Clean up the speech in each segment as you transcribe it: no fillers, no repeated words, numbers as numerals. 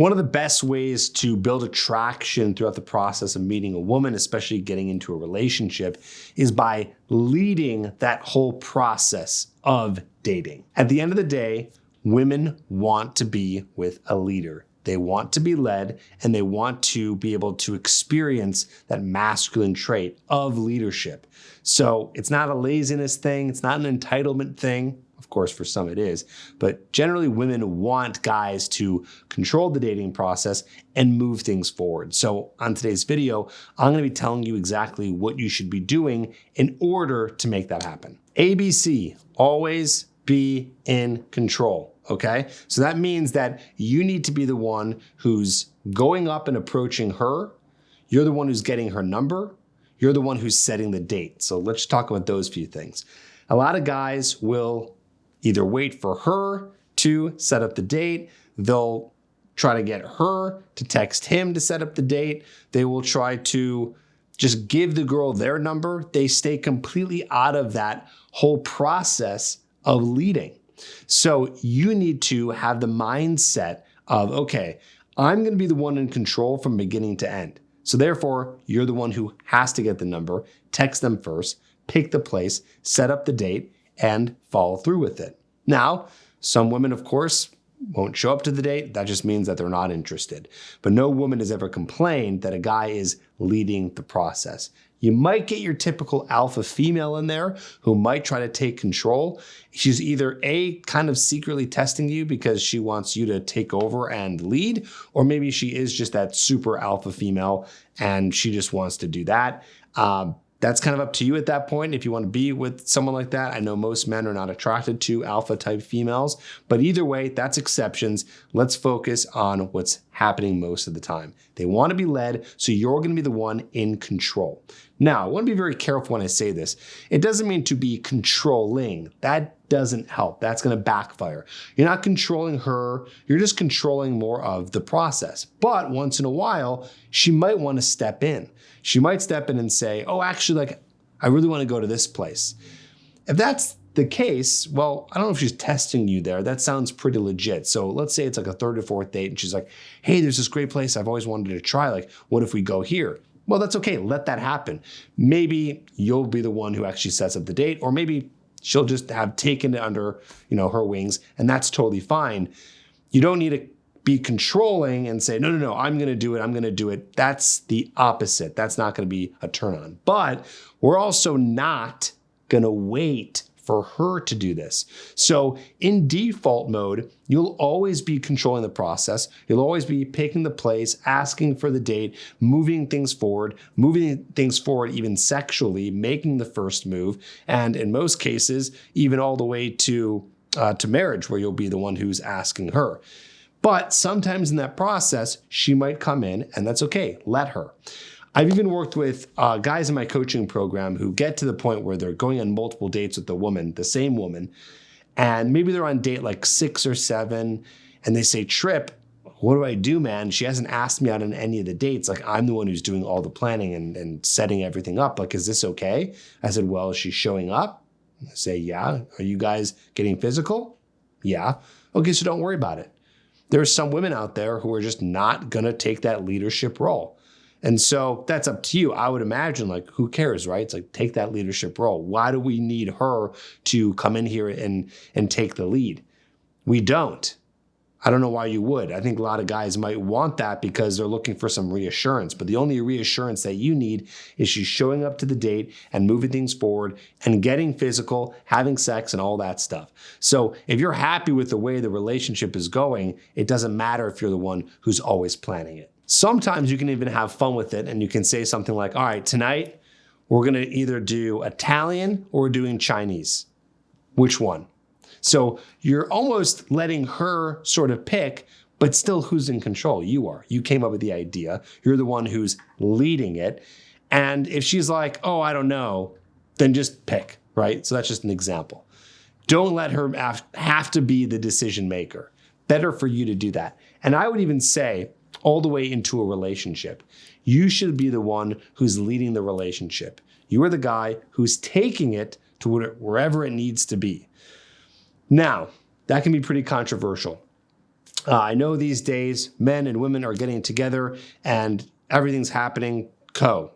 One of the best ways to build attraction throughout the process of meeting a woman, especially getting into a relationship, is by leading that whole process of dating. At the end of the day, women want to be with a leader. They want to be led, and they want to be able to experience that masculine trait of leadership. So it's not a laziness thing. It's not an entitlement thing. Of course, for some it is, but generally women want guys to control the dating process and move things forward. So on today's video, I'm going to be telling you exactly what you should be doing in order to make that happen. ABC, always be in control. Okay, so that means that you need to be the one who's going up and approaching her. You're the one who's getting her number. You're the one who's setting the date. So let's talk about those few things. A lot of guys will either wait for her to set up the date. They'll try to get her to text him to set up the date. They will try to just give the girl their number. They stay completely out of that whole process of leading. So you need to have the mindset of, okay, I'm going to be the one in control from beginning to end. So therefore, you're the one who has to get the number, text them first, pick the place, set up the date, and follow through with it. Now, some women, of course, won't show up to the date. That just means that they're not interested. But no woman has ever complained that a guy is leading the process. You might get your typical alpha female in there who might try to take control. She's either A, kind of secretly testing you because she wants you to take over and lead, or maybe she is just that super alpha female and she just wants to do that. That's kind of up to you at that point if you want to be with someone like that. I know most men are not attracted to alpha type females, but either way, that's exceptions. Let's focus on what's happening most of the time. They want to be led, so you're going to be the one in control. Now, I want to be very careful when I say this. It doesn't mean to be controlling. That doesn't help. That's going to backfire. You're not controlling her. You're just controlling more of the process. But once in a while, she might want to step in. She might step in and say, oh, actually, I really want to go to this place. If that's the case, well, I don't know if she's testing you there. That sounds pretty legit. So let's say it's like a third or fourth date and she's like, hey, there's this great place I've always wanted to try. Like, what if we go here? Well, that's okay. Let that happen. Maybe you'll be the one who actually sets up the date, or maybe she'll just have taken it under, her wings, and that's totally fine. You don't need to be controlling and say, no, I'm going to do it. I'm going to do it. That's the opposite. That's not going to be a turn on. But we're also not going to wait for her to do this. So in default mode, you'll always be controlling the process. You'll always be picking the place, asking for the date, moving things forward even sexually, making the first move. And in most cases, even all the way to marriage, where you'll be the one who's asking her. But sometimes in that process, she might come in, and that's okay. Let her. I've even worked with guys in my coaching program who get to the point where they're going on multiple dates with the woman, the same woman, and maybe they're on date like 6 or 7, and they say, Trip, what do I do, man? She hasn't asked me out on any of the dates. Like, I'm the one who's doing all the planning and setting everything up. Like, is this okay? I said, well, is she showing up? I say, yeah. Are you guys getting physical? Yeah. Okay, so don't worry about it. There are some women out there who are just not going to take that leadership role. And so that's up to you. I would imagine, like, who cares, right? It's like, take that leadership role. Why do we need her to come in here and take the lead? We don't. I don't know why you would. I think a lot of guys might want that because they're looking for some reassurance. But the only reassurance that you need is she's showing up to the date and moving things forward and getting physical, having sex, and all that stuff. So if you're happy with the way the relationship is going, it doesn't matter if you're the one who's always planning it. Sometimes you can even have fun with it, and you can say something like, all right, tonight we're going to either do Italian or we're doing Chinese. Which one? So you're almost letting her sort of pick, but still who's in control? You are. You came up with the idea. You're the one who's leading it. And if she's like, oh, I don't know, then just pick, right? So that's just an example. Don't let her have to be the decision maker. Better for you to do that. And I would even say, all the way into a relationship, you should be the one who's leading the relationship. You are the guy who's taking it to wherever it needs to be. Now, that can be pretty controversial. I know these days men and women are getting together and everything's happening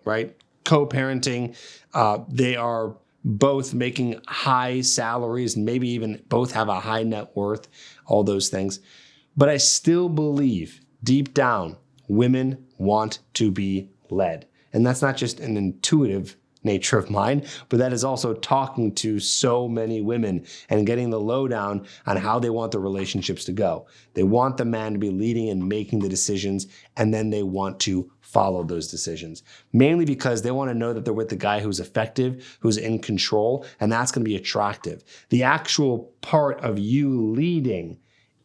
right? Co-parenting. They are both making high salaries and maybe even both have a high net worth, all those things. But I still believe deep down, women want to be led. And that's not just an intuitive nature of mine, but that is also talking to so many women and getting the lowdown on how they want their relationships to go. They want the man to be leading and making the decisions, and then they want to follow those decisions, mainly because they want to know that they're with the guy who's effective, who's in control, and that's going to be attractive. The actual part of you leading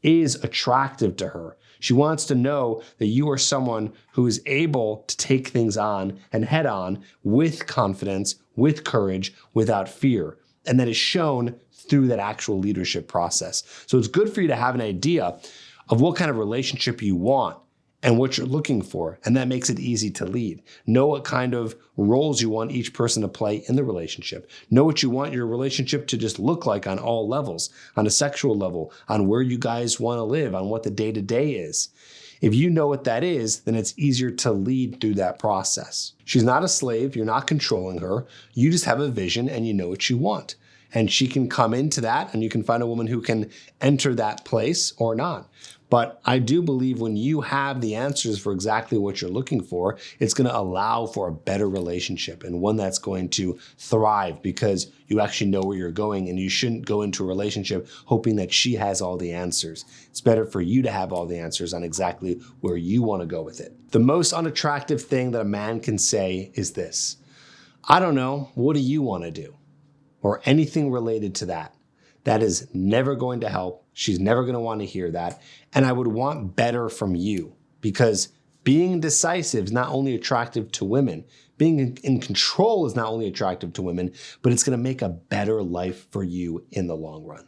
is attractive to her. She wants to know that you are someone who is able to take things on and head on with confidence, with courage, without fear. And that is shown through that actual leadership process. So it's good for you to have an idea of what kind of relationship you want and what you're looking for. And that makes it easy to lead. Know what kind of roles you want each person to play in the relationship. Know what you want your relationship to just look like on all levels, on a sexual level, on where you guys want to live, on what the day-to-day is. If you know what that is, then it's easier to lead through that process. She's not a slave. You're not controlling her. You just have a vision and you know what you want. And she can come into that and you can find a woman who can enter that place or not. But I do believe when you have the answers for exactly what you're looking for, it's going to allow for a better relationship and one that's going to thrive because you actually know where you're going, and you shouldn't go into a relationship hoping that she has all the answers. It's better for you to have all the answers on exactly where you want to go with it. The most unattractive thing that a man can say is this: I don't know, what do you want to do? Or anything related to that. That is never going to help. She's never going to want to hear that. And I would want better from you, because being decisive is not only attractive to women, being in control is not only attractive to women, but it's going to make a better life for you in the long run.